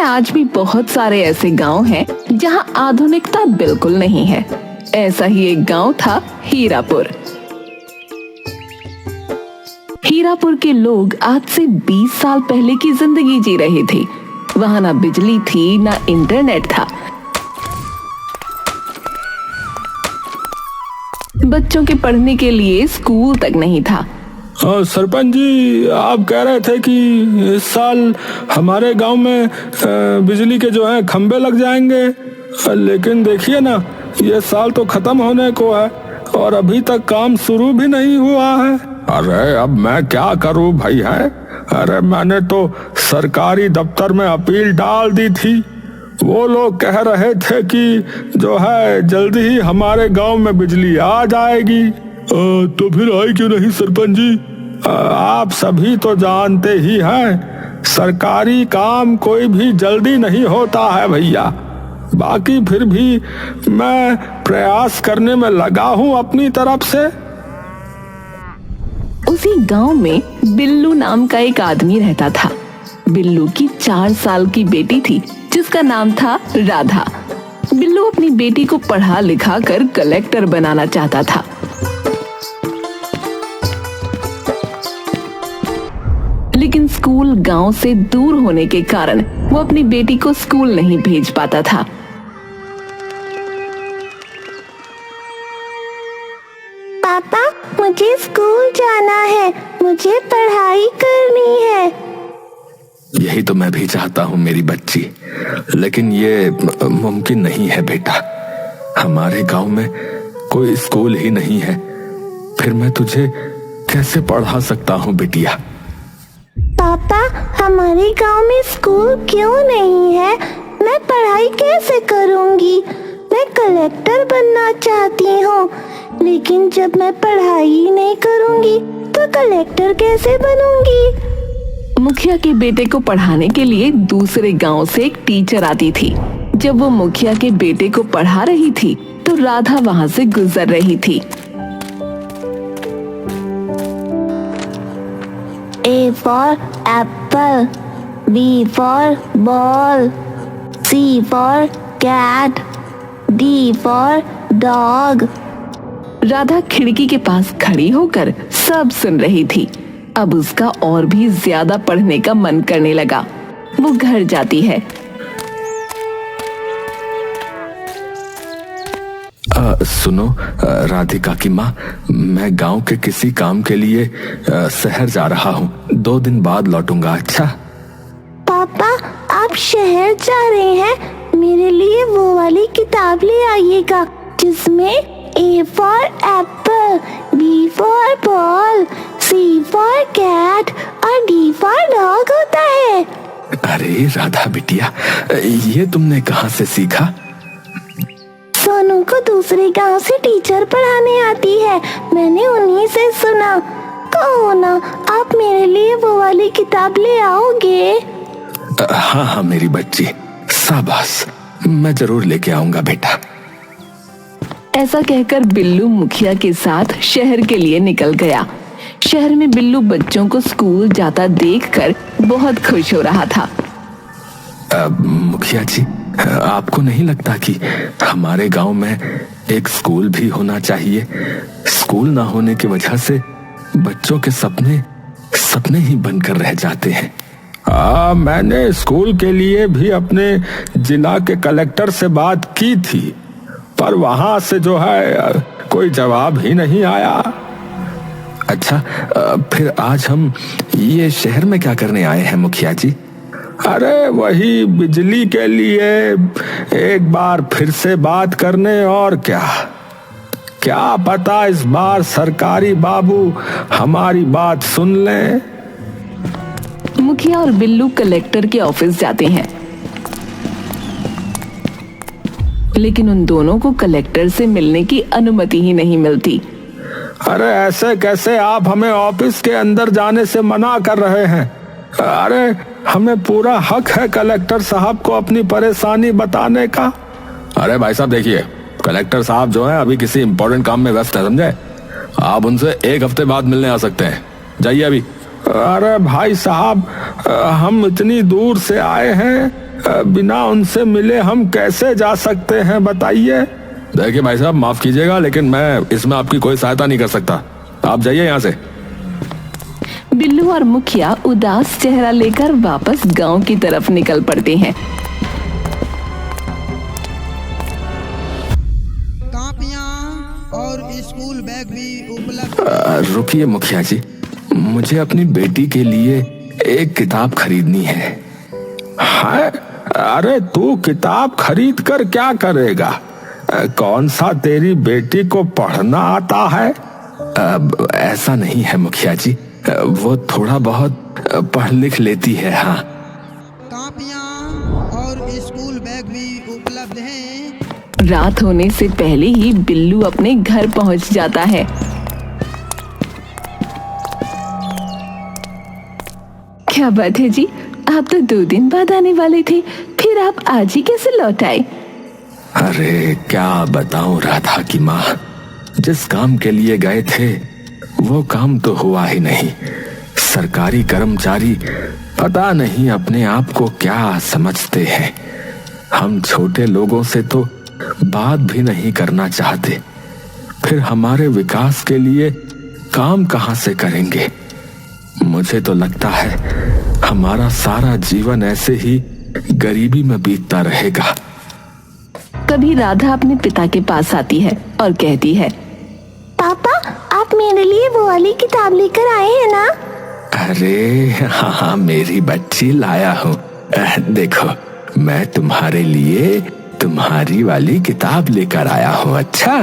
आज भी बहुत सारे ऐसे गांव हैं जहां आधुनिकता बिल्कुल नहीं है। ऐसा ही एक गांव था हीरापुर। हीरापुर के लोग आज से 20 साल पहले की जिंदगी जी रहे थे। वहां ना बिजली थी, ना इंटरनेट था। बच्चों के पढ़ने के लिए स्कूल तक नहीं था। सरपंच जी, आप कह रहे थे कि इस साल हमारे गांव में बिजली के जो है खंबे लग जाएंगे, लेकिन देखिए ना, ये साल तो खत्म होने को है और अभी तक काम शुरू भी नहीं हुआ है। अरे अब मैं क्या करूं भाई है। अरे मैंने तो सरकारी दफ्तर में अपील डाल दी थी। वो लोग कह रहे थे कि जो है जल्दी ही हमारे गांव में बिजली आ जाएगी। तो फिर आई क्यों नहीं सरपंच जी? आप सभी तो जानते ही हैं, सरकारी काम कोई भी जल्दी नहीं होता है भैया। बाकी फिर भी मैं प्रयास करने में लगा हूं अपनी तरफ से। उसी गांव में बिल्लू नाम का एक आदमी रहता था। बिल्लू की 4 साल की बेटी थी जिसका नाम था राधा। बिल्लू अपनी बेटी को पढ़ा लिखा कर कलेक्टर बनाना चाहता था। लेकिन स्कूल गांव से दूर होने के कारण वो अपनी बेटी को स्कूल नहीं भेज पाता था। पापा, मुझे स्कूल जाना है, मुझे पढ़ाई करनी है। यही तो मैं भी चाहता हूँ मेरी बच्ची, लेकिन ये मुमकिन नहीं है बेटा। हमारे गांव में कोई स्कूल ही नहीं है, फिर मैं तुझे कैसे पढ़ा सकता हूँ बिटिया? पापा, हमारे गांव में स्कूल क्यों नहीं है? मैं पढ़ाई कैसे करूंगी? मैं कलेक्टर बनना चाहती हूँ, लेकिन जब मैं पढ़ाई ही नहीं करूंगी तो कलेक्टर कैसे बनूंगी? मुखिया के बेटे को पढ़ाने के लिए दूसरे गांव से एक टीचर आती थी। जब वो मुखिया के बेटे को पढ़ा रही थी तो राधा वहां से गुजर रही थी। A for apple, B for ball, C for cat, D for dog. Radha खिड़की के पास खड़ी होकर सब सुन रही थी। अब उसका और भी ज्यादा पढ़ने का मन करने लगा। वो घर जाती है। सुनो राधिका की माँ, मैं गांव के किसी काम के लिए शहर जा रहा हूँ। 2 दिन बाद लौटूंगा। अच्छा पापा, आप शहर जा रहे हैं? मेरे लिए वो वाली किताब ले आइएगा जिसमें A for apple, B for ball, C for cat और D for dog होता है। अरे राधा बिटिया, ये तुमने कहाँ से सीखा? सोनू को दूसरे गांव से टीचर पढ़ाने आती है, मैंने उन्हीं से सुना। कहो ना, आप मेरे लिए वो वाली किताब ले आओगे? हाँ हाँ मेरी बच्ची, शाबाश, मैं जरूर लेके आऊंगा बेटा। ऐसा कहकर बिल्लू मुखिया के साथ शहर के लिए निकल गया। शहर में बिल्लू बच्चों को स्कूल जाता देखकर बहुत खुश हो रहा था। मुखिया जी, आपको नहीं लगता कि हमारे गांव में एक स्कूल भी होना चाहिए? स्कूल ना होने की वजह से बच्चों के सपने ही बनकर रह जाते हैं। मैंने स्कूल के लिए भी अपने जिला के कलेक्टर से बात की थी, पर वहां से जो है कोई जवाब ही नहीं आया। अच्छा, फिर आज हम ये शहर में क्या करने आए हैं मुखिया जी? अरे वही बिजली के लिए एक बार फिर से बात करने, और क्या पता इस बार सरकारी बाबू हमारी बात सुन लें। मुखिया और बिल्लू कलेक्टर के ऑफिस जाते हैं, लेकिन उन दोनों को कलेक्टर से मिलने की अनुमति ही नहीं मिलती। अरे ऐसे कैसे आप हमें ऑफिस के अंदर जाने से मना कर रहे हैं? अरे हमें पूरा हक है कलेक्टर साहब को अपनी परेशानी बताने का। अरे भाई साहब देखिए, कलेक्टर साहब जो है अभी किसी इम्पोर्टेंट काम में व्यस्त है, समझे? आप उनसे 1 हफ्ते बाद मिलने आ सकते हैं, जाइए अभी। अरे भाई साहब, हम इतनी दूर से आए हैं, बिना उनसे मिले हम कैसे जा सकते हैं बताइए। देखिए भाई साहब, माफ कीजिएगा लेकिन मैं इसमें आपकी कोई सहायता नहीं कर सकता। आप जाइए यहाँ से। बिल्लू और मुखिया उदास चेहरा लेकर वापस गांव की तरफ निकल पड़ते हैं। कॉपियां और स्कूल बैग भी उपलब्ध। रुकिए मुखिया जी, मुझे अपनी बेटी के लिए एक किताब खरीदनी है। है? अरे तू किताब खरीद कर क्या करेगा? कौन सा तेरी बेटी को पढ़ना आता है? ऐसा नहीं है मुखिया जी, वो थोड़ा बहुत पढ़ लिख लेती है। हाँ, कॉपियां और स्कूल बैग भी उपलब्ध हैं। रात होने से पहले ही बिल्लू अपने घर पहुंच जाता है। क्या बात है जी, आप तो 2 दिन बाद आने वाले थे, फिर आप आज ही कैसे लौट आए? अरे क्या बताऊं राधा की माँ, जिस काम के लिए गए थे वो काम तो हुआ ही नहीं। सरकारी कर्मचारी पता नहीं अपने आप को क्या समझते हैं। हम छोटे लोगों से तो बात भी नहीं करना चाहते, फिर हमारे विकास के लिए काम कहां से करेंगे। मुझे तो लगता है हमारा सारा जीवन ऐसे ही गरीबी में बीतता रहेगा। कभी राधा अपने पिता के पास आती है और कहती है, पापा आप मेरे लिए वो वाली किताब लेकर आए हैं ना? अरे हाँ, मेरी बच्ची लाया हूँ। देखो, मैं तुम्हारे लिए तुम्हारी वाली किताब लेकर आया हूँ। अच्छा,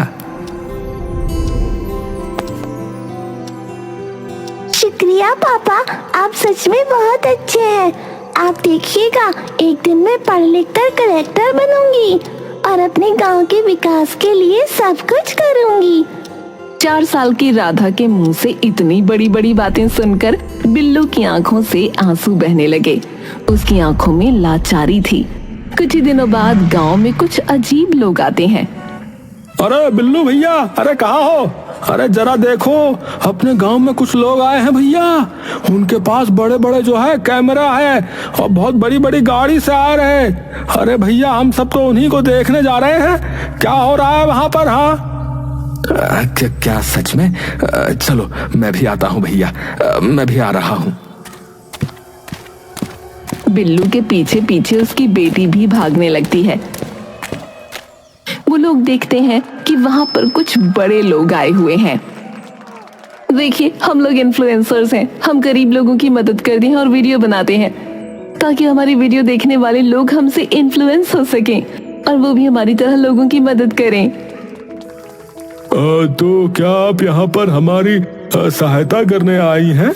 शुक्रिया पापा, आप सच में बहुत अच्छे हैं। आप देखिएगा, एक दिन मैं पढ़ लिख कर कलेक्टर बनूंगी और अपने गांव के विकास के लिए सब कुछ करूंगी। 4 साल की राधा के मुंह से इतनी बड़ी बड़ी बातें सुनकर बिल्लू की आंखों से आंसू बहने लगे। उसकी आंखों में लाचारी थी। कुछ ही दिनों बाद गांव में कुछ अजीब लोग आते हैं। अरे बिल्लू भैया, अरे कहाँ हो? अरे जरा देखो, अपने गांव में कुछ लोग आए हैं भैया। उनके पास बड़े बड़े जो है कैमरा है और बहुत बड़ी बड़ी गाड़ी से आ रहे हैं। अरे भैया, हम सब तो उन्हीं को देखने जा रहे हैं। क्या हो रहा है वहां पर? हाँ क्या सच में? चलो मैं भी आता हूँ भैया, मैं भी आ रहा हूँ। बिल्लू के पीछे पीछे उसकी बेटी भी भागने लगती है। वो लोग देखते हैं कि वहां पर कुछ बड़े लोग आए हुए हैं। देखिए, हम लोग इन्फ्लुएंसर्स हैं, हम गरीब लोगों की मदद करते हैं और वीडियो बनाते हैं ताकि हमारी वीडियो देखने वाले लोग हमसे इन्फ्लुएंस हो सकें और वो भी हमारी तरह लोगों की मदद करें। तो क्या आप यहाँ पर हमारी सहायता करने आई हैं?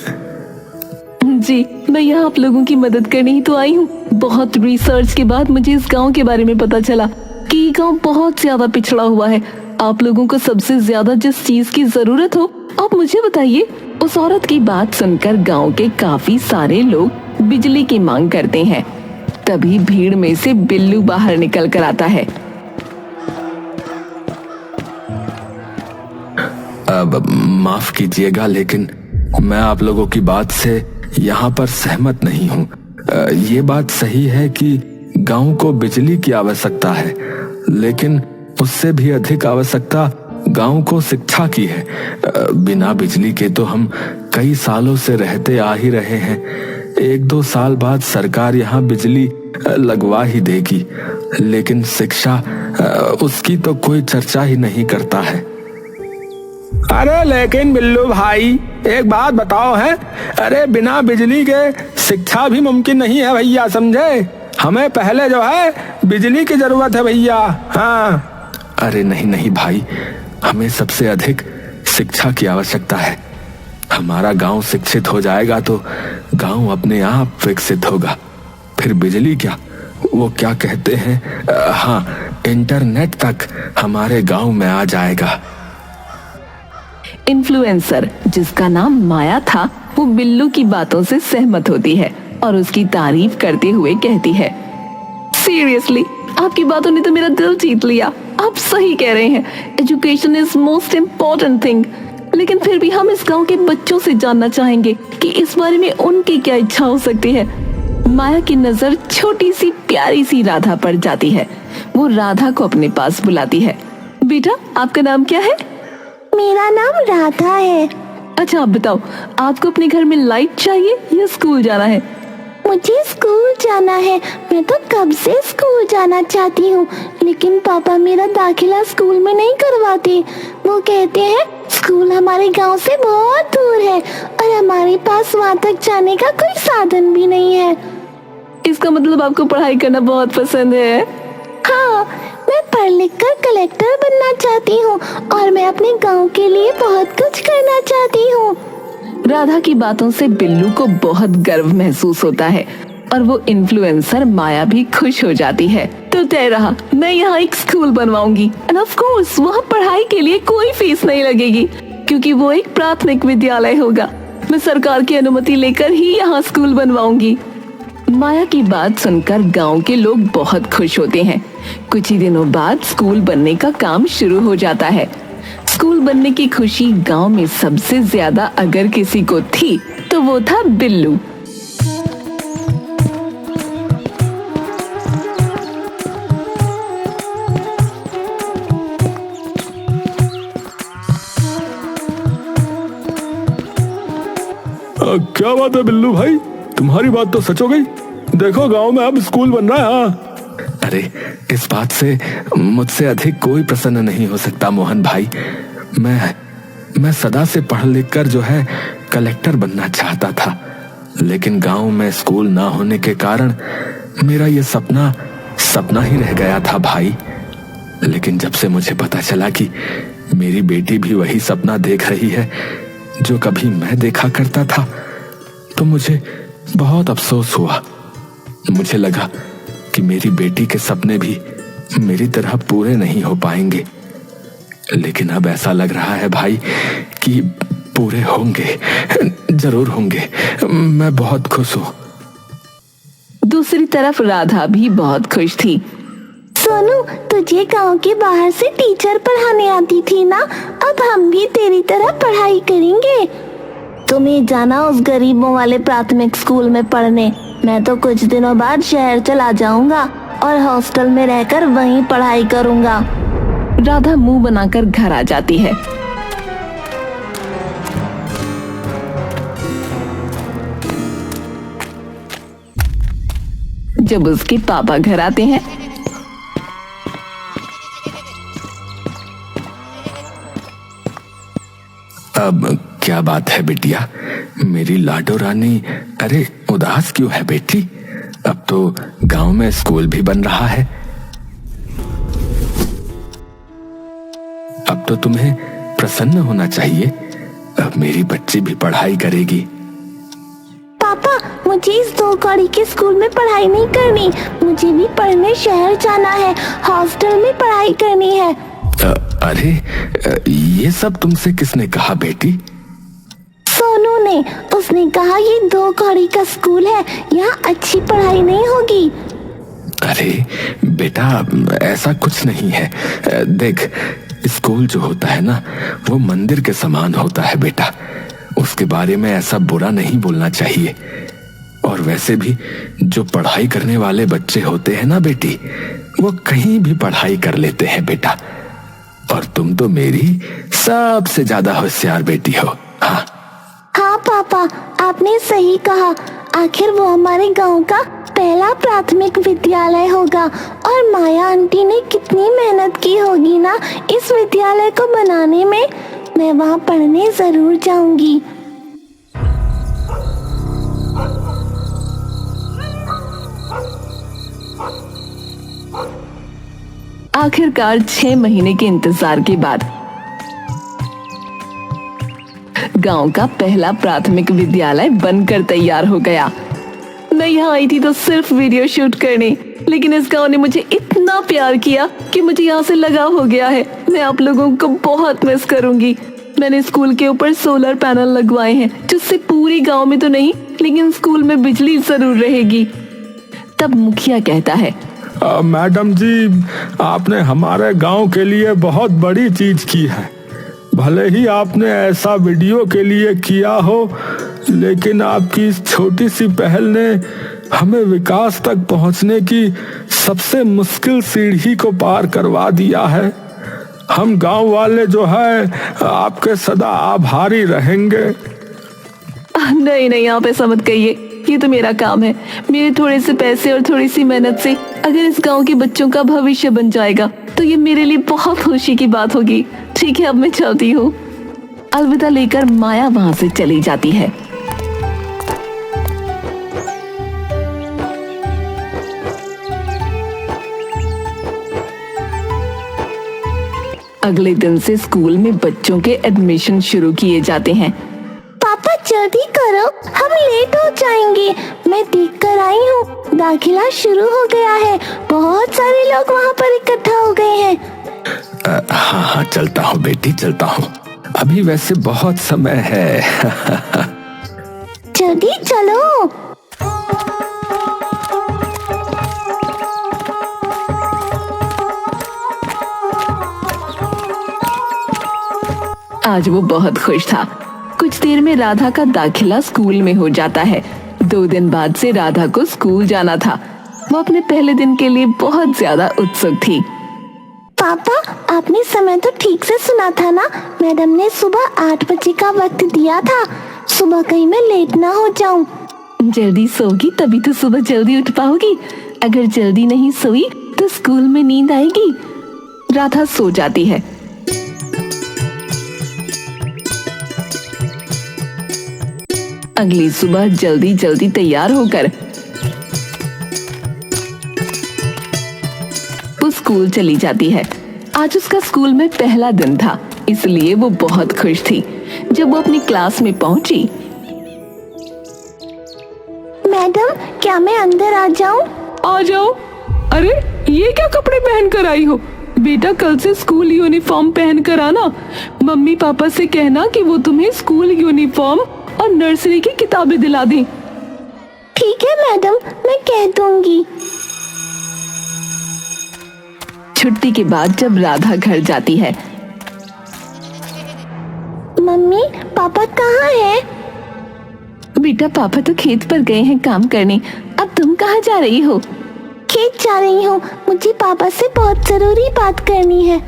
जी, मैं यहाँ आप लोगों की मदद करने ही तो आई हूँ। बहुत रिसर्च के बाद मुझे इस गांव के बारे में पता चला कि ये गांव बहुत ज्यादा पिछड़ा हुआ है। आप लोगों को सबसे ज्यादा जिस चीज की जरूरत हो आप मुझे बताइए। उस औरत की बात सुनकर गांव के काफी सारे लोग बिजली की मांग करते हैं। तभी भीड़ में से बिल्लू बाहर निकल कर आता है। अब माफ कीजिएगा लेकिन मैं आप लोगों की बात से यहाँ पर सहमत नहीं हूँ। ये बात सही है कि गांव को बिजली की आवश्यकता है, लेकिन उससे भी अधिक आवश्यकता गांव को शिक्षा की है। बिना बिजली के तो हम कई सालों से रहते आ ही रहे हैं। 1-2 साल बाद सरकार यहाँ बिजली लगवा ही देगी, लेकिन शिक्षा उसकी तो कोई चर्चा ही नहीं करता है। अरे लेकिन बिल्लू भाई, एक बात बताओ है, अरे बिना बिजली के शिक्षा भी मुमकिन नहीं है भैया, समझे? हमें पहले जो है बिजली की जरूरत है भैया। हाँ, अरे नहीं नहीं भाई, हमें सबसे अधिक शिक्षा की आवश्यकता है। हमारा गांव शिक्षित हो जाएगा तो गांव अपने आप विकसित होगा। फिर बिजली क्या, वो क्या कहते हैं, हाँ, इंटरनेट तक हमारे गांव में आ जाएगा। इन्फ्लुएंसर जिसका नाम माया था, वो बिल्लू की बातों से सहमत होती है और उसकी तारीफ करते हुए कहती है, सीरियसली आपकी बातों ने तो मेरा दिल जीत लिया। आप सही कह रहे हैं, education is most important thing. लेकिन फिर भी हम इस गांव के बच्चों से जानना चाहेंगे कि इस बारे में उनकी क्या इच्छा हो सकती है। माया की नजर छोटी सी प्यारी सी राधा पर जाती है। वो राधा को अपने पास बुलाती है। बेटा, आपका नाम क्या है? मेरा नाम राधा है। अच्छा, आप बताओ, आपको अपने घर में लाइट चाहिए या स्कूल जाना है? मुझे स्कूल जाना है। मैं तो कब से स्कूल जाना चाहती हूँ, लेकिन पापा मेरा दाखिला स्कूल में नहीं करवाते। वो कहते हैं स्कूल हमारे गांव से बहुत दूर है और हमारे पास वहाँ तक जाने का कोई साधन भी नहीं है। इसका मतलब आपको पढ़ाई करना बहुत पसंद है? हाँ, मैं पढ़ लिख कर कलेक्टर बनना चाहती हूँ और मैं अपने गांव के लिए बहुत कुछ करना चाहती हूँ। राधा की बातों से बिल्लू को बहुत गर्व महसूस होता है और वो इन्फ्लुएंसर माया भी खुश हो जाती है। तो तय रहा, मैं यहाँ एक स्कूल बनवाऊंगी एंड ऑफ कोर्स वहाँ पढ़ाई के लिए कोई फीस नहीं लगेगी, क्योंकि वो एक प्राथमिक विद्यालय होगा। मैं सरकार की अनुमति लेकर ही यहाँ स्कूल बनवाऊंगी। माया की बात सुनकर गांव के लोग बहुत खुश होते हैं। कुछ ही दिनों बाद स्कूल बनने का काम शुरू हो जाता है। स्कूल बनने की खुशी गांव में सबसे ज्यादा अगर किसी को थी तो वो था बिल्लू। क्या बात है बिल्लू भाई, तुम्हारी बात तो सच हो गई। देखो गांव में अब स्कूल बन रहा है। हाँ, अरे इस बात से मुझसे अधिक कोई प्रसन्न नहीं हो सकता मोहन भाई। मैं सदा से पढ़ लिख कर जो है कलेक्टर बनना चाहता था, लेकिन गांव में स्कूल ना होने के कारण मेरा ये सपना ही रह गया था भाई। लेकिन जब से मुझे पता चला कि मेरी बेटी भी वही सपना देख रही है जो कभी मैं देखा करता था, तो मुझे बहुत अफसोस हुआ। मुझे लगा कि मेरी बेटी के सपने भी मेरी तरह पूरे नहीं हो पाएंगे, लेकिन अब ऐसा लग रहा है भाई कि पूरे होंगे, जरूर होंगे। मैं बहुत खुश हूँ। दूसरी तरफ राधा भी बहुत खुश थी। सोनू, तुझे गांव के बाहर से टीचर पढ़ाने आती थी ना, अब हम भी तेरी तरह पढ़ाई करेंगे। तुम्हें जाना उस गरीबों वाले प्राथमिक स्कूल में पढ़ने। मैं तो कुछ दिनों बाद शहर चला जाऊंगा और हॉस्टल में रहकर वहीं पढ़ाई करूंगा। राधा मुंह बनाकर घर आ जाती है। जब उसके पापा घर आते हैं, अब क्या बात है बिटिया, मेरी लाडो रानी? अरे उदास क्यों है बेटी? अब तो गांव में स्कूल भी बन रहा है। अब तो तुम्हें प्रसन्न होना चाहिए। अब मेरी बच्ची भी पढ़ाई करेगी। पापा, मुझे इस 2 कौड़ी के स्कूल में पढ़ाई नहीं करनी। मुझे भी पढ़ने शहर जाना है, हॉस्टल में पढ़ाई करनी है। अरे ये सब तुमसे किसने कहा बेटी? सोनू ने। उसने कहा ये 2 कौड़ी का स्कूल है, यहाँ अच्छी पढ़ाई नहीं होगी। अरे बेटा, ऐसा कुछ नहीं है। देख, स्कूल जो होता है ना, वो मंदिर के समान होता है बेटा। उसके बारे में ऐसा बुरा नहीं बोलना चाहिए। और वैसे भी जो पढ़ाई करने वाले बच्चे होते हैं ना बेटी, वो कहीं भी पढ़ाई कर लेते हैं बेटा। और तुम तो मेरी सबसे ज्यादा होशियार बेटी हो। हाँ हाँ पापा, आपने सही कहा। आखिर वो हमारे गांव का पहला प्राथमिक विद्यालय होगा और माया आंटी ने कितनी मेहनत की होगी ना इस विद्यालय को बनाने में। मैं वहाँ पढ़ने जरूर जाऊंगी। आखिरकार 6 महीने के इंतजार के बाद गांव का पहला प्राथमिक विद्यालय बनकर तैयार हो गया। मैं यहाँ आई थी तो सिर्फ वीडियो शूट करने, लेकिन इस गांव ने मुझे इतना प्यार किया कि मुझे यहाँ से लगाव हो गया है। मैं आप लोगों को बहुत मिस करूंगी। मैंने स्कूल के ऊपर सोलर पैनल लगवाए हैं, जिससे पूरी गांव में तो नहीं लेकिन स्कूल में बिजली जरूर रहेगी। तब मुखिया कहता है, मैडम जी, आपने हमारे गांव के लिए बहुत बड़ी चीज की है। भले ही आपने ऐसा वीडियो के लिए किया हो, लेकिन आपकी इस छोटी सी पहल ने हमें विकास तक पहुंचने की सबसे मुश्किल सीढ़ी को पार करवा दिया है। हम गांव वाले जो है आपके सदा आभारी रहेंगे। नहीं नहीं, आप ऐसा मत कहिए, ये तो मेरा काम है। मेरे थोड़े से पैसे और थोड़ी सी मेहनत से अगर इस गांव के बच्चों का भविष्य बन जाएगा तो ये मेरे लिए बहुत खुशी की बात होगी। ठीक है, अब मैं चलती हूँ। अलविदा लेकर माया वहां से चली जाती है। अगले दिन से स्कूल में बच्चों के एडमिशन शुरू किए जाते हैं। पापा जल्दी करो, हम लेट हो जाएंगे। मैं देख कर आई हूँ, दाखिला शुरू हो गया है। बहुत सारे लोग वहाँ पर इकट्ठा हो गए हैं। हाँ हाँ, चलता हूँ बेटी, चलता हूँ। अभी वैसे बहुत समय है। जल्दी चलो। आज वो बहुत खुश था। कुछ देर में राधा का दाखिला स्कूल में हो जाता है। 2 दिन बाद से राधा को स्कूल जाना था। वो अपने पहले दिन के लिए बहुत ज्यादा उत्सुक थी। पापा, आपने समय तो ठीक से सुना था ना? मैडम ने सुबह 8 बजे का वक्त दिया था। सुबह कहीं मैं लेट ना हो जाऊं। जल्दी सोगी तभी तो सुबह जल्दी उठ पाओगी। अगर जल्दी नहीं सोई तो स्कूल में नींद आएगी। राधा सो जाती है। अगली सुबह जल्दी जल्दी तैयार होकर वो स्कूल चली जाती है। आज उसका स्कूल में पहला दिन था, इसलिए वो बहुत खुश थी। जब वो अपनी क्लास में पहुंची, मैडम, क्या मैं अंदर आ जाऊं? आ जाओ। अरे ये क्या कपड़े पहन कर आई हो? बेटा, कल से स्कूल यूनिफॉर्म पहन कर आना। मम्मी पापा से कहना कि वो तुम्हें स्कूल यूनिफॉर्म और नर्सरी की किताबें दिला दें। ठीक है मैडम, मैं कह दूंगी। छुट्टी के बाद जब राधा घर जाती है, मम्मी पापा कहाँ हैं? बेटा पापा तो खेत पर गए हैं काम करने। अब तुम कहाँ जा रही हो? खेत जा रही हूँ, मुझे पापा से बहुत जरूरी बात करनी है।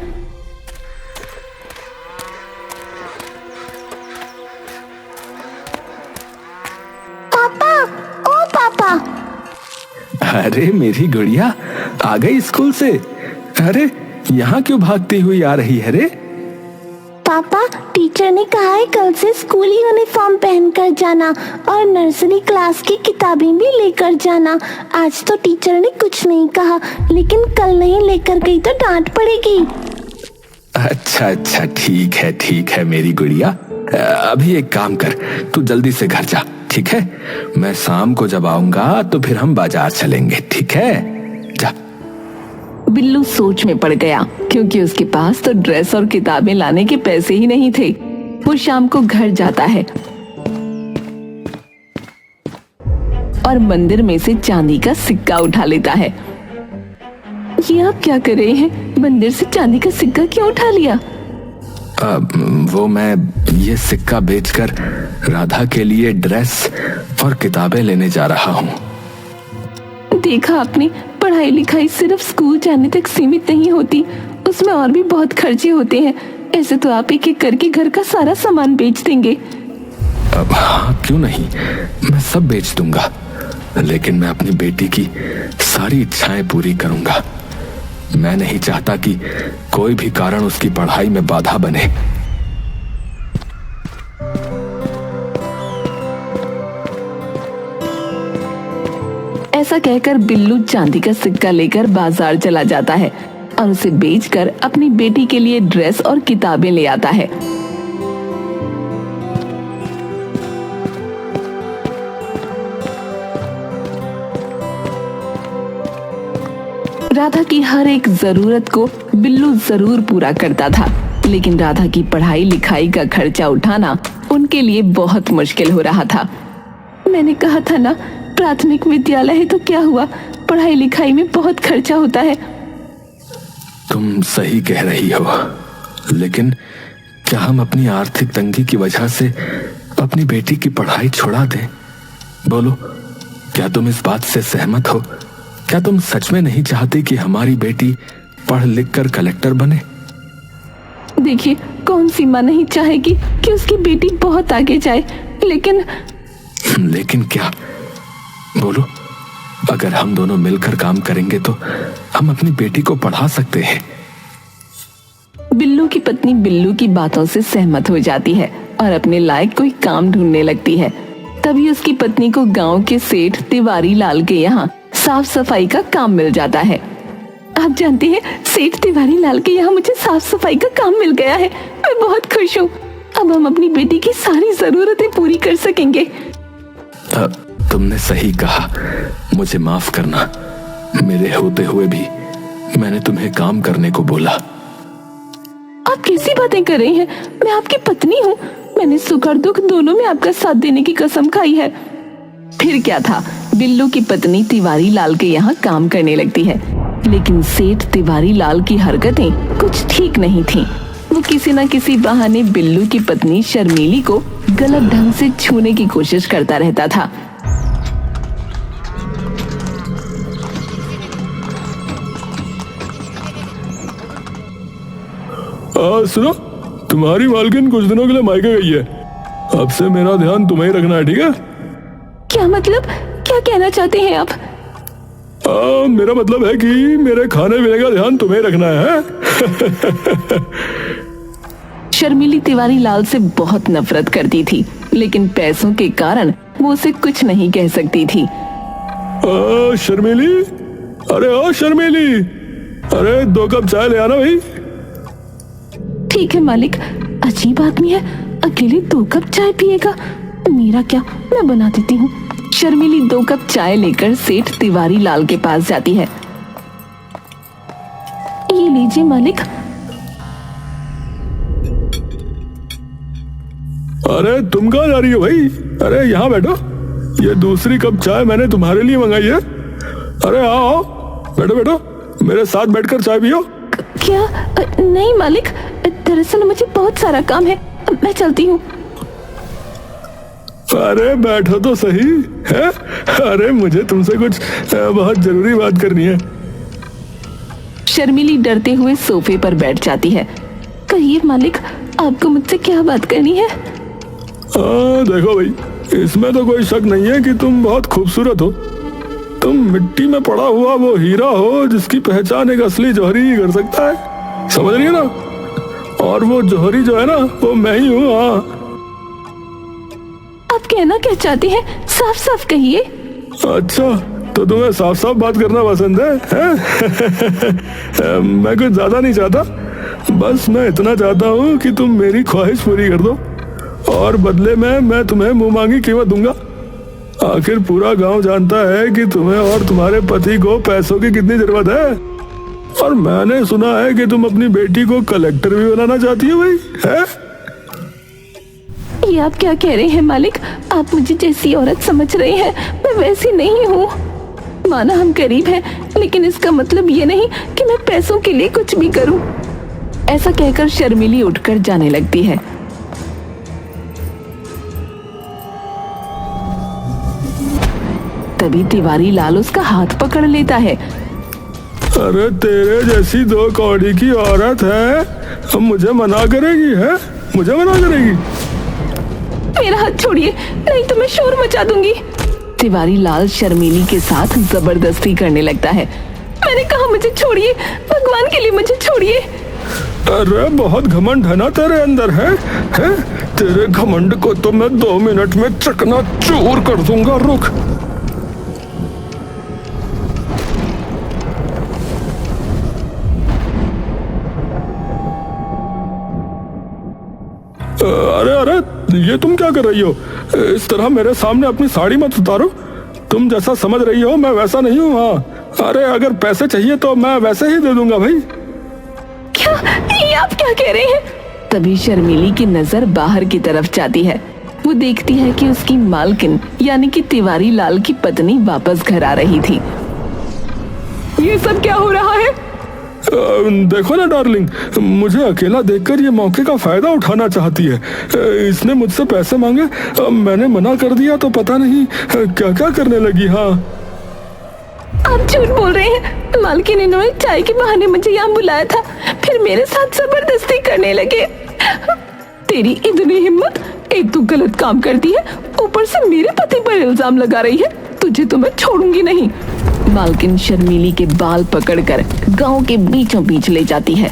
पापा, ओ पापा। अरे मेरी गुड़िया, आ गई स्कूल से? अरे यहाँ क्यों भागती हुई आ रही है रे? पापा, टीचर ने कहा है कल से स्कूल यूनिफॉर्म पहन कर जाना और नर्सरी क्लास की किताबें भी लेकर जाना। आज तो टीचर ने कुछ नहीं कहा, लेकिन कल नहीं लेकर गई तो डांट पड़ेगी। अच्छा अच्छा, ठीक है मेरी गुड़िया। अभी एक काम कर, तू जल्दी से घर जा, ठीक है? मैं शाम को जब आऊंगा तो फिर हम बाजार चलेंगे, ठीक है? जा। बिल्लू सोच में पड़ गया, क्योंकि उसके पास तो ड्रेस और किताबें लाने के पैसे ही नहीं थे। वो शाम को घर जाता है और मंदिर में से चांदी का सिक्का उठा लेता है। ये आप क्या कर रहे हैं? मंदिर से चांदी का सिक्का क्यों उठा लिया? वो मैं ये सिक्का बेचकर राधा के लिए ड्रेस और किताबें लेने जा रहा हूँ। देखा आपने, पढ़ाई लिखाई सिर्फ स्कूल जाने तक सीमित नहीं होती, उसमें और भी बहुत खर्चे होते हैं। ऐसे तो आप एक एक करके घर का सारा सामान बेच देंगे। हाँ, क्यों नहीं, मैं सब बेच दूंगा, लेकिन मैं अपनी बेटी की सारी इच्छाएं पूरी करूंगा। मैं नहीं चाहता कि कोई भी कारण उसकी पढ़ाई में बाधा बने। ऐसा कहकर बिल्लू चांदी का सिक्का लेकर बाजार चला जाता है और उसे बेचकर अपनी बेटी के लिए ड्रेस और किताबें ले आता है। राधा की हर एक जरूरत को बिल्लू जरूर पूरा करता था, लेकिन राधा की पढ़ाई लिखाई का खर्चा उठाना उनके लिए बहुत मुश्किल हो रहा था। मैंने कहा था ना, प्राथमिक विद्यालय है तो क्या हुआ, पढ़ाई लिखाई में बहुत खर्चा होता है। तुम सही कह रही हो, लेकिन क्या हम अपनी आर्थिक तंगी की वजह से अपनी बेटी की पढ़ाई छुड़ा दें? बोलो, क्या तुम इस बात से सहमत हो? क्या तुम सच में नहीं चाहती कि हमारी बेटी पढ़ लिख कर कलेक्टर बने? देखिए, कौन सी माँ नहीं चाहेगी कि उसकी बेटी बहुत आगे जाए, लेकिन क्या? बोलो। अगर हम दोनों मिलकर काम करेंगे तो हम अपनी बेटी को पढ़ा सकते हैं। बिल्लू की पत्नी बिल्लू की बातों से सहमत हो जाती है और अपने लायक कोई काम ढूंढने लगती है। तभी उसकी पत्नी को गांव के सेठ तिवारी लाल के यहाँ साफ सफाई का काम मिल जाता है। आप जानते हैं, सेठ तिवारी लाल के यहाँ मुझे साफ सफाई का काम मिल गया है। मैं बहुत खुश हूँ। अब हम अपनी बेटी की सारी जरूरतें पूरी कर सकेंगे। तुमने सही कहा। मुझे माफ करना। मेरे होते हुए भी मैंने तुम्हें काम करने को बोला। आप कैसी बातें कर रही हैं? मैं आपकी पत्नी हूँ। मैंने सुख और दुख दोनों में आपका साथ देने की कसम खाई है। फिर क्या था, बिल्लू की पत्नी तिवारी लाल के यहाँ काम करने लगती है। लेकिन सेठ तिवारी लाल की हरकतें कुछ ठीक नहीं थीं। वो किसी न किसी बहाने बिल्लू की पत्नी शर्मीली को गलत ढंग से छूने की कोशिश करता रहता था। सुनो, तुम्हारी मालकिन कुछ दिनों के लिए मायके गई है। अब से मेरा ध्यान तुम्हें ही रखना है, ठीक है? क्या मतलब? क्या कहना चाहते हैं आप? मेरा मतलब है कि मेरे खाने पीने का ध्यान तुम्हें रखना है। शर्मिली तिवारी लाल से बहुत नफरत करती थी, लेकिन पैसों के कारण वो उसे कुछ नहीं कह सकती थी। शर्मिली, अरे ओ शर्मिली, अरे 2 कप चाय ले आना भाई। ठीक है मालिक। अजीब आदमी है, अकेले 2 कप चाय पिएगा। मेरा क्या, मैं बना देती हूँ। शर्मिली 2 कप चाय लेकर सेठ तिवारी लाल के पास जाती है। ये लीजिए मालिक। अरे तुम कहाँ जा रही हो भाई? अरे यहाँ बैठो। ये दूसरी कप चाय मैंने तुम्हारे लिए मंगाई है। अरे आओ, बैठो बैठो, मेरे साथ बैठकर चाय पियो। क्या? नहीं मालिक, दरअसल मुझे बहुत सारा काम है, मैं चलती हूँ। अरे बैठो तो सही है। अरे मुझे तुमसे कुछ बहुत जरूरी बात करनी है। शर्मिली डरते हुए सोफे पर बैठ जाती है। कहिए मालिक, आपको मुझसे क्या बात करनी है? देखो भाई, इसमें तो कोई शक नहीं है कि तुम बहुत खूबसूरत हो। तुम मिट्टी में पड़ा हुआ वो हीरा हो जिसकी पहचान एक असली जौहरी ही कर सकता है। समझ रही है ना? और वो जौहरी जो है ना, वो मैं ही हूँ। हाँ, आप कहना क्या चाहते हैं? साफ साफ कहिए। अच्छा, तो तुम्हें साफ साफ बात करना पसंद है? मैं कुछ ज्यादा नहीं चाहता। बस मैं इतना चाहता हूँ कि तुम मेरी ख्वाहिश पूरी कर दो, और बदले में मैं तुम्हें मुंह मांगी कीमत दूंगा। आखिर पूरा गांव जानता है कि तुम्हें और तुम्हारे पति को पैसों की कितनी जरूरत है। और मैंने सुना है कि तुम अपनी बेटी को कलेक्टर भी बनाना चाहती हो भाई, है? ये आप क्या कह रहे हैं मालिक? आप मुझे जैसी औरत समझ रहे हैं, मैं वैसी नहीं हूँ। माना हम गरीब हैं, लेकिन इसका मतलब ये नहीं कि मैं पैसों के लिए कुछ भी करूँ। ऐसा कहकर शर्मिली उठकर जाने लगती है। तभी तिवारी लाल उसका हाथ पकड़ लेता है। अरे तेरे जैसी 2 कौड़ी की औरत है, अब मुझे मना करेगी? है, मुझे मना करेगी? मेरा हाथ छोड़िए, नहीं तो मैं शोर मचा दूंगी। तिवारी लाल शर्मिली के साथ जबरदस्ती करने लगता है। मैंने कहा मुझे छोड़िए, भगवान के लिए मुझे छोड़िए। अरे बहुत घमंड है ना तेरे अंदर, है? तेरे घमंड को तो मैं 2 मिनट में चकनाचूर कर दूंगा। रुक। अरे अरे, ये तुम क्या कर रही हो? इस तरह मेरे सामने अपनी साड़ी मत उतारो। तुम जैसा समझ रही हो मैं वैसा नहीं हूँ। हाँ, अरे अगर पैसे चाहिए तो मैं वैसे ही दे दूंगा भाई। क्या? ये आप क्या कह रहे हैं? तभी शर्मिली की नजर बाहर की तरफ जाती है। वो देखती है कि उसकी मालकिन यानी कि तिवारी लाल की पत्नी वापस घर आ रही थी। ये सब क्या हो रहा है? देखो ना डार्लिंग, मुझे अकेला देखकर ये मौके का फायदा उठाना चाहती है। इसने मुझसे पैसे मांगे, मैंने मना कर दिया तो पता नहीं क्या क्या करने लगी। हाँ, आप झूठ बोल रहे हैं। मालकिन इन्होंने चाय के बहाने मुझे यहाँ बुलाया था, फिर मेरे साथ जबरदस्ती करने लगे। तेरी इतनी हिम्मत, एक तो गलत काम करती है, ऊपर से मेरे पति पर इल्जाम लगा रही है। तुझे तो मैं छोड़ूंगी नहीं। मालकिन शर्मीली के बाल पकड़कर गांव के बीचों बीच ले जाती है।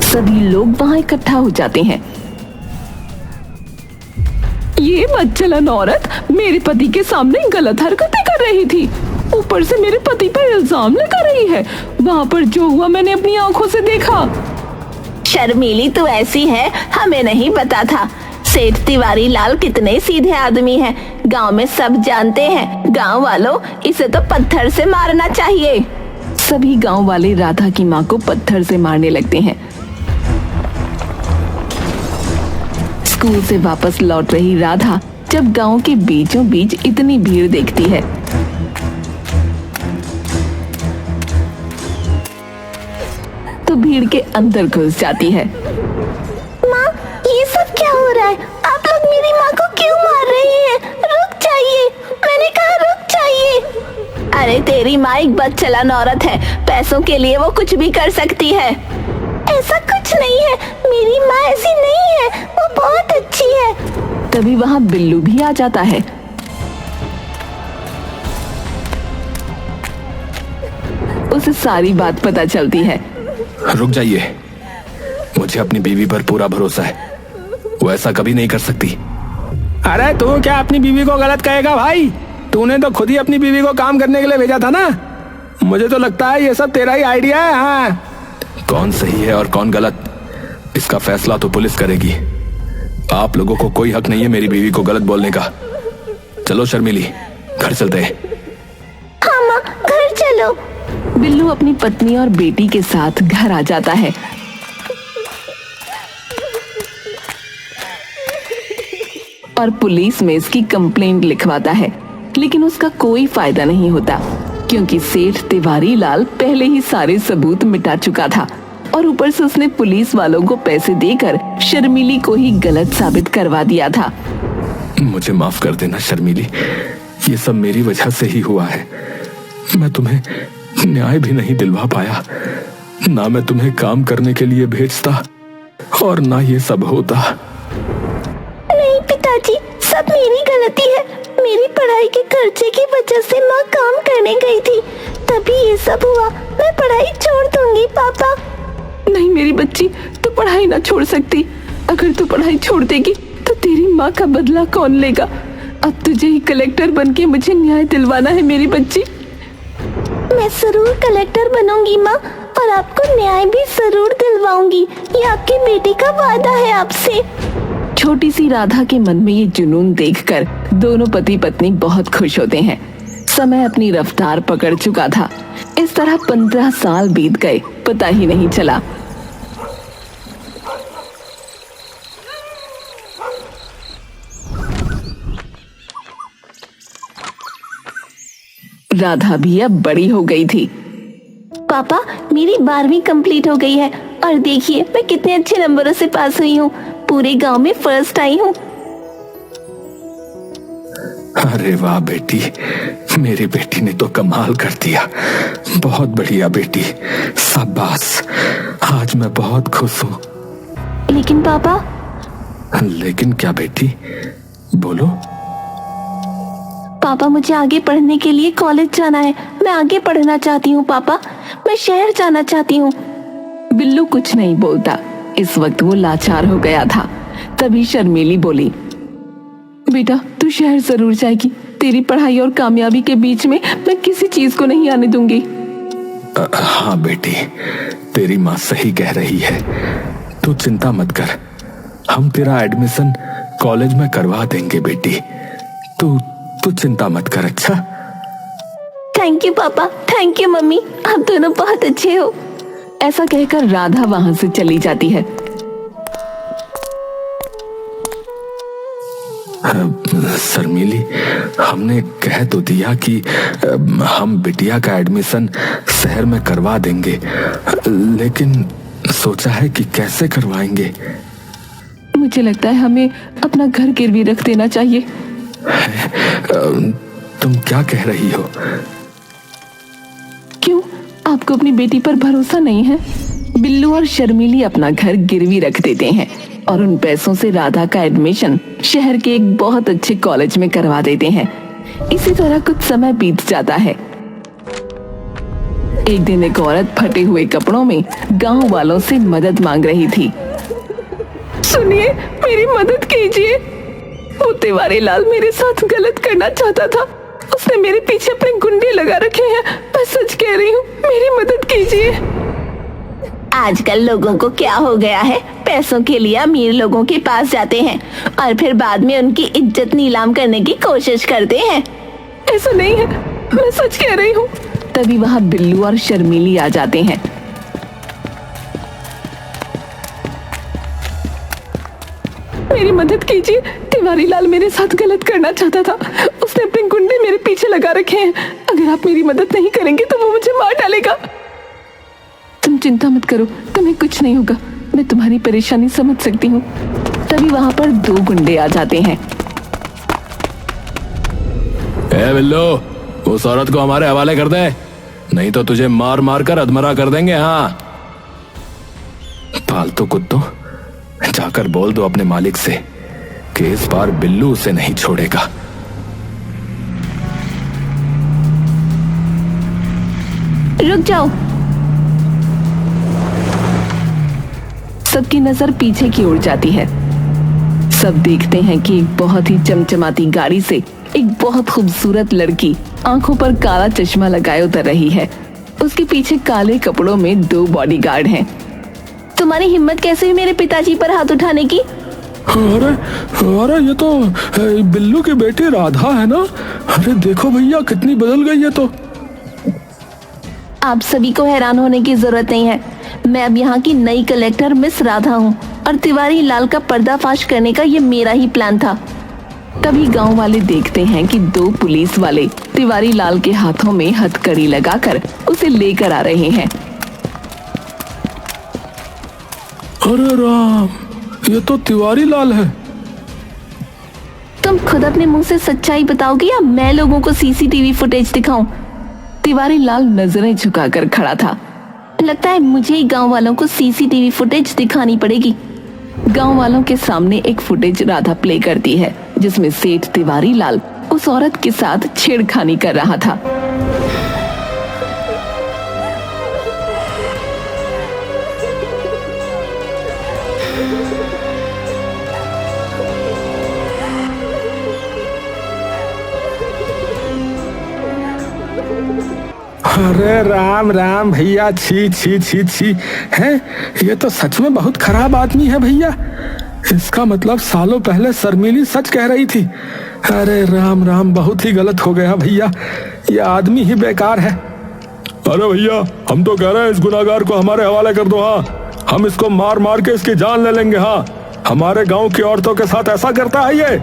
सभी लोग वहां इकट्ठा हो जाते हैं। ये बदचलन औरत मेरे पति के सामने गलत हरकतें कर रही थी, ऊपर से मेरे पति पर इल्जाम लगा रही है। वहां पर जो हुआ मैंने अपनी आंखों से देखा। शर्मीली तू ऐसी है, हमें नहीं पता था। सेठ तिवारी लाल कितने सीधे आदमी हैं, गांव में सब जानते हैं। गांव वालों, इसे तो पत्थर से मारना चाहिए। सभी गांव वाले राधा की मां को पत्थर से मारने लगते हैं। स्कूल से वापस लौट रही राधा जब गांव के बीचों बीच इतनी भीड़ देखती है तो भीड़ के अंदर घुस जाती है। माँ, ये सब क्या हो रहा है? आप लोग मेरी माँ को क्यों मार रहे हैं? रुक जाइए, मैंने कहा रुक जाइए। अरे तेरी माँ एक बदचलन औरत है, पैसों के लिए वो कुछ भी कर सकती है। ऐसा कुछ नहीं है, मेरी माँ ऐसी नहीं है, वो बहुत अच्छी है। तभी वहां बिल्लू भी आ जाता है। उसे सारी बात पता चलती है। रुक जाइए, मुझे अपनी बीवी पर पूरा भरोसा है, वो ऐसा कभी नहीं कर सकती। अरे तू क्या अपनी बीवी को गलत कहेगा भाई? तूने तो खुद ही अपनी बीवी को काम करने के लिए भेजा था ना। मुझे तो लगता है ये सब तेरा ही आइडिया है। हाँ, कौन सही है और कौन गलत, इसका फैसला तो पुलिस करेगी। आप लोगों को कोई हक नहीं है मेरी बीवी को गलत बोलने का। चलो शर्मिली, घर चलते हैं। हाँ माँ, घर चलो। बिल्लू अपनी पत्नी और बेटी के साथ घर आ जाता है। और पुलिस में इसकी कंप्लेंट लिखवाता है, लेकिन उसका कोई फायदा नहीं होता क्योंकि सेठ तिवारी लाल पहले ही सारे सबूत मिटा चुका था और ऊपर से उसने पुलिस वालों को पैसे देकर शर्मिली को ही गलत साबित करवा दिया था। मुझे माफ कर देना शर्मिली, ये सब मेरी वजह से ही हुआ है। मैं तुम्हें न्याय भी नहीं दिलवा पाया, ना मैं तुम्हें काम करने के लिए भेजता और ना ये सब होता। नहीं पिताजी, सब मेरी गलती है। मेरी पढ़ाई के खर्चे की वजह से माँ काम करने गई थी, तभी ये सब हुआ। मैं पढ़ाई छोड़ दूंगी पापा। नहीं मेरी बच्ची, तू पढ़ाई ना छोड़ सकती। अगर तू पढ़ाई छोड़ देगी तो तेरी माँ का बदला कौन लेगा? अब तुझे ही कलेक्टर बनके मुझे न्याय दिलवाना है मेरी बच्ची। मैं जरूर कलेक्टर बनूंगी माँ, और आपको न्याय भी जरूर दिलवाऊंगी। ये आपकी बेटी का वादा है आपसे। छोटी सी राधा के मन में ये जुनून देखकर दोनों पति पत्नी बहुत खुश होते हैं। समय अपनी रफ्तार पकड़ चुका था। इस तरह 15 साल बीत गए, पता ही नहीं चला। राधा भी अब बड़ी हो गई थी। पापा, मेरी 12वीं कंप्लीट हो गई है और देखिए मैं कितने अच्छे नंबरों से पास हुई हूँ। पूरे गांव में फर्स्ट आई हूँ। अरे वाह बेटी, मेरी बेटी ने तो कमाल कर दिया। बहुत बढ़िया बेटी, शाबाश। आज मैं बहुत खुश हूँ। लेकिन पापा। लेकिन क्या बेटी, बोलो। पापा, मुझे आगे पढ़ने के लिए कॉलेज जाना है। मैं आगे पढ़ना चाहती हूँ पापा। मैं शहर जाना चाहती हूँ। बिल्लू कुछ नहीं बोलता। इस वक्त वो लाचार हो गया था। तभी शर्मिली बोली, बेटा तू शहर जरूर जाएगी। तेरी पढ़ाई और कामयाबी के बीच में मैं किसी चीज को नहीं आने दूंगी। हाँ बेटी, तेरी माँ सही कह रही है। तू चिंता मत कर, हम तेरा एडमिशन कॉलेज में करवा देंगे बेटी। तू चिंता मत कर। अच्छा, थैंक यू पापा। थैंक यू मम्मी, आप दोनों बहुत अच्छे हो। ऐसा कहकर राधा वहां से चली जाती है। शर्मीली, हमने कह तो दिया कि हम बिटिया का एडमिशन शहर में करवा देंगे, लेकिन सोचा है कि कैसे करवाएंगे। मुझे लगता है हमें अपना घर गिरवी रख देना चाहिए। तुम क्या कह रही हो? क्यों, आपको अपनी बेटी पर भरोसा नहीं है? बिल्लू और शर्मीली अपना घर गिरवी रख देते हैं और उन पैसों से राधा का एडमिशन शहर के एक बहुत अच्छे कॉलेज में करवा देते हैं। इसी तरह कुछ समय बीत जाता है। एक दिन एक औरत फटे हुए कपड़ों में गांव वालों से मदद मांग रही थी। सुनिए, मेरी मदद कीजिए। वो तिवारी लाल मेरे साथ गलत करना चाहता था। उसने मेरे पीछे अपने गुंडे लगा रखे हैं। मैं सच कह रही हूँ, मेरी मदद कीजिए। आजकल लोगों को क्या हो गया है, पैसों के लिए अमीर लोगों के पास जाते हैं और फिर बाद में उनकी इज्जत नीलाम करने की कोशिश करते हैं। ऐसा नहीं है, मैं सच कह रही हूँ। तभी वहाँ बिल्लू और शर्मीली आ जाते हैं। मेरी मदद कीजिए, तिवारी लाल मेरे साथ गलत करना चाहता था। उसने अपने गुंडे मेरे पीछे लगा रखे हैं। अगर आप मेरी मदद नहीं करेंगे तो वो मुझे मार डालेगा। तुम चिंता मत करो, तुम्हें कुछ नहीं होगा। मैं तुम्हारी परेशानी समझ सकती हूँ। तभी वहाँ पर दो गुंडे आ जाते हैं। ए बिल्लू, उस औरत को हमारे हवाले कर दे, नहीं तो तुझे मार मार कर अधमरा कर देंगे। हाँ, फालतू कुत्तों, जाकर बोल दो अपने मालिक से कि इस बार बिल्लू उसे नहीं छोड़ेगा। रुक जाओ। सबकी नजर पीछे की ओर जाती है। सब देखते हैं कि एक बहुत ही चमचमाती गाड़ी से एक बहुत खूबसूरत लड़की आंखों पर काला चश्मा लगाए उतर रही है। उसके पीछे काले कपड़ों में दो बॉडीगार्ड हैं। तुम्हारी हिम्मत कैसे हुई मेरे पिताजी पर हाथ उठाने की? अरे अरे, ये तो बिल्लू की बेटी राधा है ना। अरे देखो भैया, कितनी बदल गई है। तो आप सभी को हैरान होने की जरूरत नहीं है। मैं अब यहाँ की नई कलेक्टर मिस राधा हूँ और तिवारी लाल का पर्दाफाश करने का ये मेरा ही प्लान था। तभी गांव वाले देखते हैं कि दो पुलिस वाले तिवारी लाल के हाथों में हथकड़ी लगाकर उसे लेकर आ रहे हैं। अरे राम, ये तो तिवारी लाल है। तुम खुद अपने मुंह से सच्चाई बताओगे या मैं लोगों को सीसीटीवी फुटेज दिखाऊं? तिवारी लाल नजरें झुकाकर खड़ा था। लगता है मुझे ही गांव वालों को सीसीटीवी फुटेज दिखानी पड़ेगी। गांव वालों के सामने एक फुटेज राधा प्ले करती है जिसमें सेठ तिवारी लाल उस औरत के साथ छेड़खानी कर रहा था। अरे राम राम भैया, छी छी छी छी है। ये तो सच में बहुत खराब आदमी है भैया। इसका मतलब सालों पहले शर्मीली सच कह रही थी। अरे राम राम, बहुत ही गलत हो गया भैया। ये आदमी ही बेकार है। अरे भैया, हम तो कह रहे हैं इस गुनाहगार को हमारे हवाले कर दो। हाँ, हम इसको मार मार के इसकी जान ले लेंगे। हाँ, हमारे गांव की औरतों के साथ ऐसा करता है ये।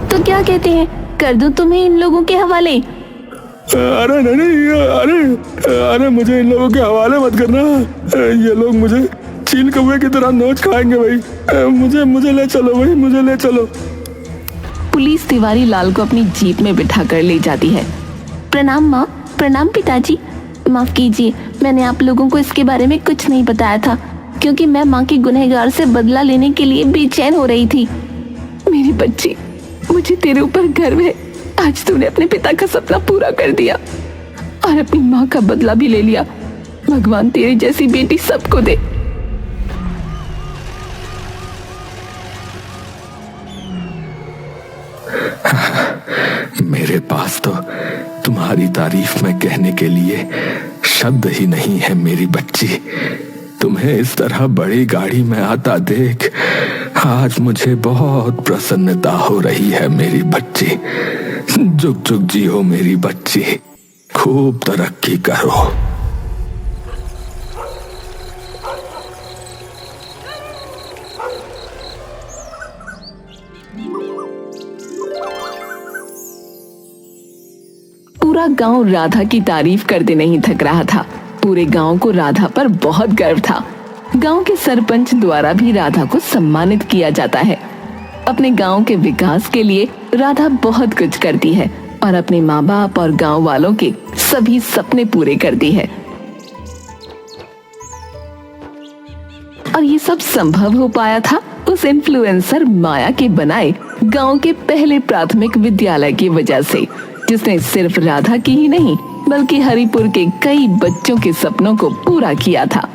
तो क्या कहते हैं, कर दूं तुम्हें इन लोगों के हवाले? अरे नहीं, अरे मुझे इन लोगों के हवाले मत करना। ये लोग मुझे चील कौवे की तरह नोच खाएंगे भाई। मुझे ले चलो भाई, मुझे ले चलो। पुलिस तिवारी लाल को अपनी जीप में बिठाकर ले जाती है। प्रणाम माँ। प्रणाम पिताजी। माफ कीजिए, मैंने आप लोगों को इसके बारे में कुछ नहीं बताया था क्योंकि मैं माँ के गुनहगार से बदला लेने के लिए बेचैन हो रही थी। मेरी बच्ची, मुझे तेरे ऊपर गर्व है। आज तूने अपने पिता का सपना पूरा कर दिया और अपनी माँ का बदला भी ले लिया। भगवान तेरी जैसी बेटी सबको दे। मेरे पास तो तुम्हारी तारीफ में कहने के लिए शब्द ही नहीं है मेरी बच्ची। तुम्हें इस तरह बड़ी गाड़ी में आता देख आज मुझे बहुत प्रसन्नता हो रही है मेरी बच्ची। जुग जुग जियो मेरी बच्ची, खूब तरक्की करो। पूरा गांव राधा की तारीफ करते नहीं थक रहा था। पूरे गांव को राधा पर बहुत गर्व था। गांव के सरपंच द्वारा भी राधा को सम्मानित किया जाता है। अपने गांव के विकास के लिए राधा बहुत कुछ करती है और अपने माँ बाप और गांव वालों के सभी सपने पूरे करती है। और ये सब संभव हो पाया था उस इन्फ्लुएंसर माया के बनाए गांव के पहले प्राथमिक विद्यालय की वजह से, जिसने सिर्फ राधा की ही नहीं बल्कि हरिपुर के कई बच्चों के सपनों को पूरा किया था।